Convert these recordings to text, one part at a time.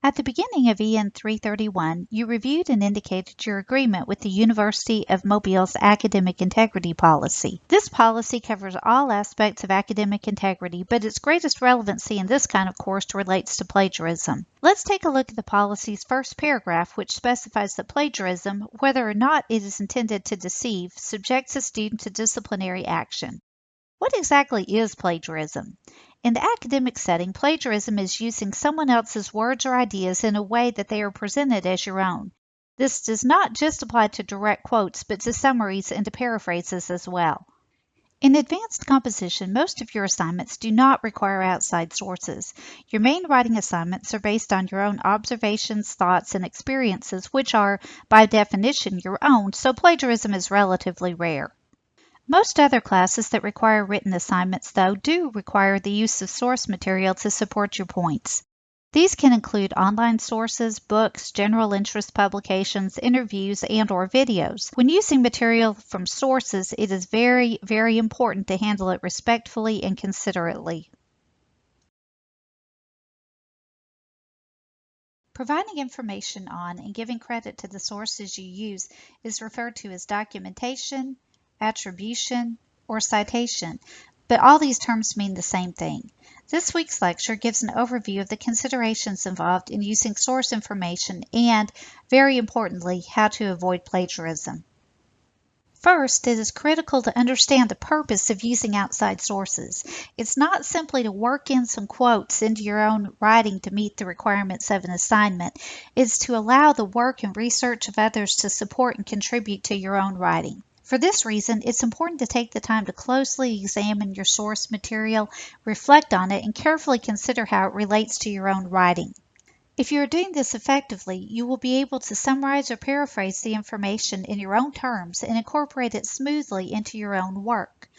At the beginning of EN 331, you reviewed and indicated your agreement with the University of Mobile's academic integrity policy. This policy covers all aspects of academic integrity, but its greatest relevancy in this kind of course relates to plagiarism. Let's take a look at the policy's first paragraph, which specifies that plagiarism, whether or not it is intended to deceive, subjects a student to disciplinary action. What exactly is plagiarism? In the academic setting, plagiarism is using someone else's words or ideas in a way that they are presented as your own. This does not just apply to direct quotes, but to summaries and to paraphrases as well. In advanced composition, most of your assignments do not require outside sources. Your main writing assignments are based on your own observations, thoughts, and experiences, which are, by definition, your own, so plagiarism is relatively rare. Most other classes that require written assignments, though, do require the use of source material to support your points. These can include online sources, books, general interest publications, interviews, and/or videos. When using material from sources, it is very, very important to handle it respectfully and considerately. Providing information on and giving credit to the sources you use is referred to as documentation, attribution, or citation, but all these terms mean the same thing. This week's lecture gives an overview of the considerations involved in using source information and, very importantly, how to avoid plagiarism. First, it is critical to understand the purpose of using outside sources. It's not simply to work in some quotes into your own writing to meet the requirements of an assignment. It's to allow the work and research of others to support and contribute to your own writing. For this reason, it's important to take the time to closely examine your source material, reflect on it, and carefully consider how it relates to your own writing. If you are doing this effectively, you will be able to summarize or paraphrase the information in your own terms and incorporate it smoothly into your own work.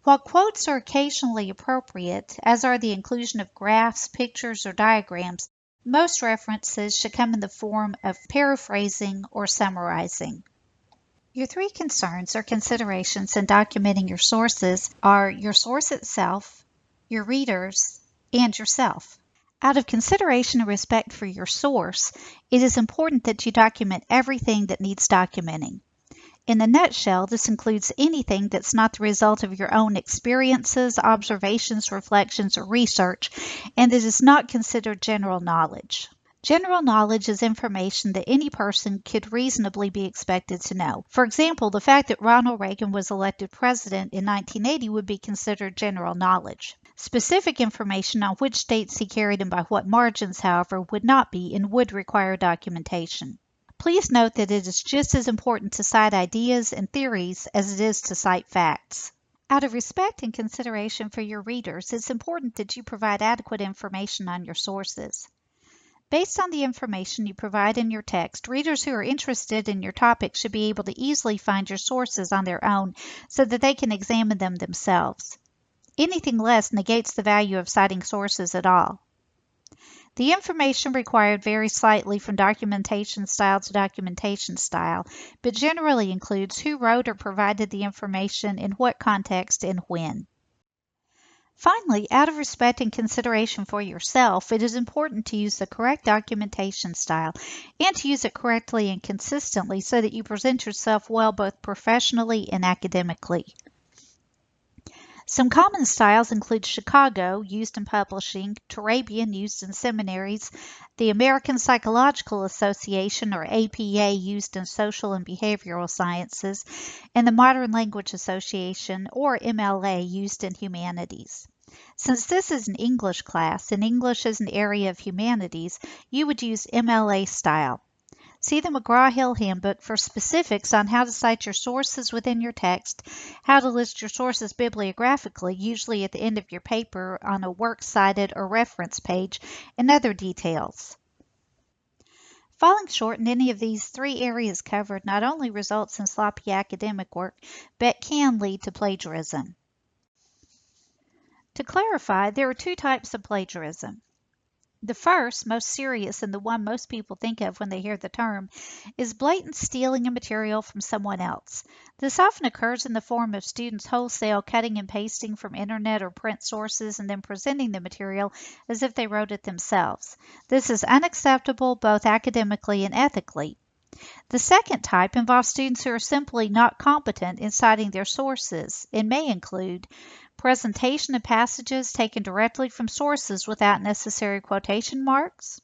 While quotes are occasionally appropriate, as are the inclusion of graphs, pictures, or diagrams, most references should come in the form of paraphrasing or summarizing. Your three concerns or considerations in documenting your sources are your source itself, your readers, and yourself. Out of consideration and respect for your source, it is important that you document everything that needs documenting. In a nutshell, this includes anything that's not the result of your own experiences, observations, reflections, or research, and that is not considered general knowledge. General knowledge is information that any person could reasonably be expected to know. For example, the fact that Ronald Reagan was elected president in 1980 would be considered general knowledge. Specific information on which states he carried and by what margins, however, would not be and would require documentation. Please note that it is just as important to cite ideas and theories as it is to cite facts. Out of respect and consideration for your readers, it's important that you provide adequate information on your sources. Based on the information you provide in your text, readers who are interested in your topic should be able to easily find your sources on their own so that they can examine them themselves. Anything less negates the value of citing sources at all. The information required varies slightly from documentation style to documentation style, but generally includes who wrote or provided the information, in what context, and when. Finally, out of respect and consideration for yourself, it is important to use the correct documentation style and to use it correctly and consistently so that you present yourself well both professionally and academically. Some common styles include Chicago, used in publishing, Turabian, used in seminaries, the American Psychological Association, or APA, used in social and behavioral sciences, and the Modern Language Association, or MLA, used in humanities. Since this is an English class and English is an area of humanities, you would use MLA style. See the McGraw-Hill Handbook for specifics on how to cite your sources within your text, how to list your sources bibliographically, usually at the end of your paper on a works cited or reference page, and other details. Falling short in any of these three areas covered not only results in sloppy academic work, but can lead to plagiarism. To clarify, there are two types of plagiarism. The first, most serious, and the one most people think of when they hear the term, is blatant stealing of material from someone else. This often occurs in the form of students wholesale cutting and pasting from internet or print sources and then presenting the material as if they wrote it themselves. This is unacceptable both academically and ethically. The second type involves students who are simply not competent in citing their sources. It may include presentation of passages taken directly from sources without necessary quotation marks.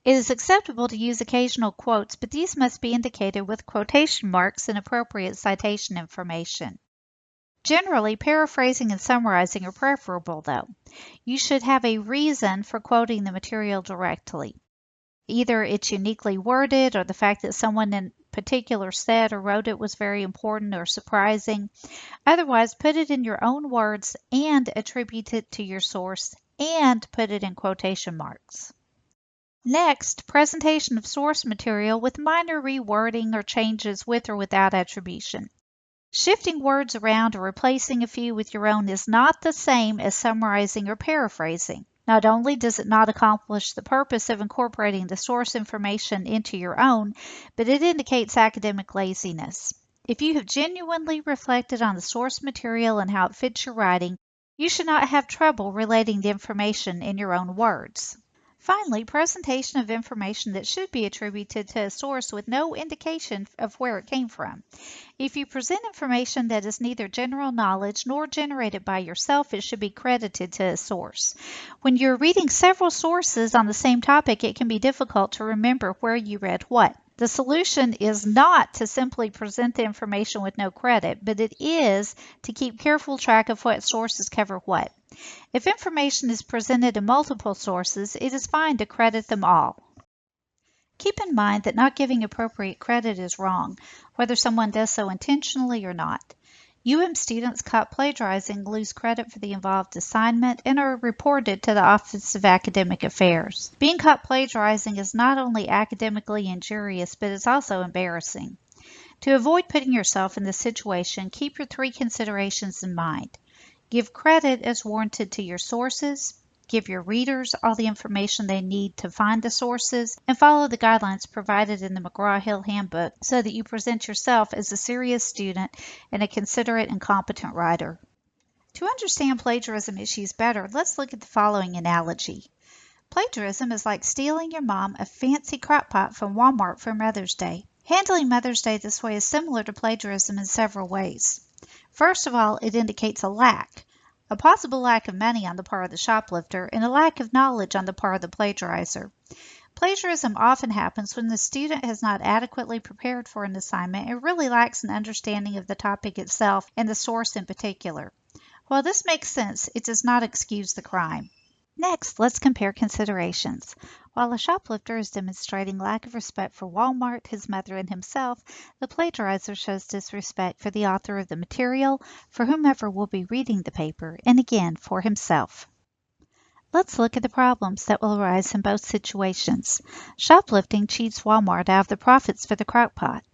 It is acceptable to use occasional quotes, but these must be indicated with quotation marks and appropriate citation information. Generally, paraphrasing and summarizing are preferable, though. You should have a reason for quoting the material directly. Either it's uniquely worded or the fact that someone in particular said or wrote it was very important or surprising. Otherwise, put it in your own words and attribute it to your source and put it in quotation marks. Next, presentation of source material with minor rewording or changes with or without attribution. Shifting words around or replacing a few with your own is not the same as summarizing or paraphrasing. Not only does it not accomplish the purpose of incorporating the source information into your own, but it indicates academic laziness. If you have genuinely reflected on the source material and how it fits your writing, you should not have trouble relating the information in your own words. Finally, presentation of information that should be attributed to a source with no indication of where it came from. If you present information that is neither general knowledge nor generated by yourself, it should be credited to a source. When you're reading several sources on the same topic, it can be difficult to remember where you read what. The solution is not to simply present the information with no credit, but it is to keep careful track of what sources cover what. If information is presented in multiple sources, it is fine to credit them all. Keep in mind that not giving appropriate credit is wrong, whether someone does so intentionally or not. students caught plagiarizing lose credit for the involved assignment and are reported to the Office of Academic Affairs. Being caught plagiarizing is not only academically injurious, but it's also embarrassing. To avoid putting yourself in this situation, keep your three considerations in mind. Give credit as warranted to your sources, give your readers all the information they need to find the sources, and follow the guidelines provided in the McGraw-Hill Handbook so that you present yourself as a serious student and a considerate and competent writer. To understand plagiarism issues better, let's look at the following analogy. Plagiarism is like stealing your mom a fancy crock pot from Walmart for Mother's Day. Handling Mother's Day this way is similar to plagiarism in several ways. First of all, it indicates a possible lack of money on the part of the shoplifter, and a lack of knowledge on the part of the plagiarizer. Plagiarism often happens when the student has not adequately prepared for an assignment and really lacks an understanding of the topic itself and the source in particular. While this makes sense, it does not excuse the crime. Next, let's compare considerations. While a shoplifter is demonstrating lack of respect for Walmart, his mother, and himself, the plagiarizer shows disrespect for the author of the material, for whomever will be reading the paper, and again, for himself. Let's look at the problems that will arise in both situations. Shoplifting cheats Walmart out of the profits for the crock pot.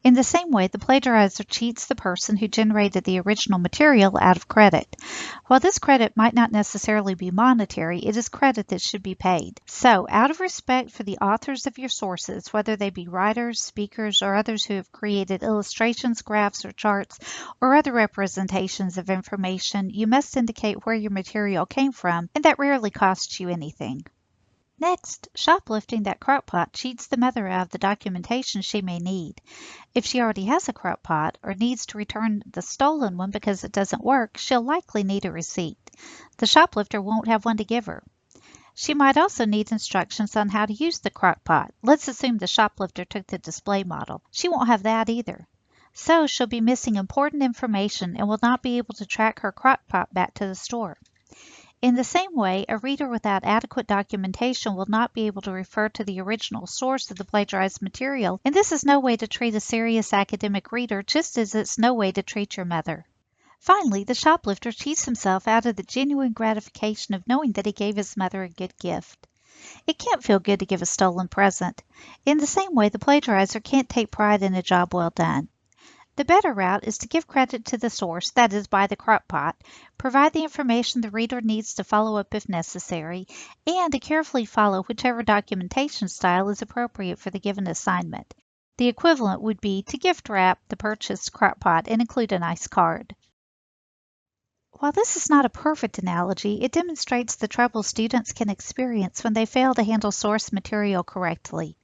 In the same way, the plagiarizer cheats the person who generated the original material out of credit. While this credit might not necessarily be monetary, it is credit that should be paid. So, out of respect for the authors of your sources, whether they be writers, speakers, or others who have created illustrations, graphs, or charts, or other representations of information, you must indicate where your material came from, and that rarely costs you anything. Next, shoplifting that crock pot cheats the mother out of the documentation she may need. If she already has a crock pot or needs to return the stolen one because it doesn't work, she'll likely need a receipt. The shoplifter won't have one to give her. She might also need instructions on how to use the crock pot. Let's assume the shoplifter took the display model. She won't have that either. So she'll be missing important information and will not be able to track her crock pot back to the store. In the same way, a reader without adequate documentation will not be able to refer to the original source of the plagiarized material, and this is no way to treat a serious academic reader, just as it's no way to treat your mother. Finally, the shoplifter cheats himself out of the genuine gratification of knowing that he gave his mother a good gift. It can't feel good to give a stolen present. In the same way, the plagiarizer can't take pride in a job well done. The better route is to give credit to the source, that is, by the crock-pot, provide the information the reader needs to follow up if necessary, and to carefully follow whichever documentation style is appropriate for the given assignment. The equivalent would be to gift wrap the purchased crock-pot and include a nice card. While this is not a perfect analogy, it demonstrates the trouble students can experience when they fail to handle source material correctly.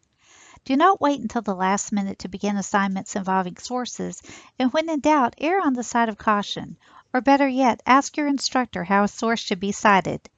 Do not wait until the last minute to begin assignments involving sources, and when in doubt, err on the side of caution, or better yet, ask your instructor how a source should be cited.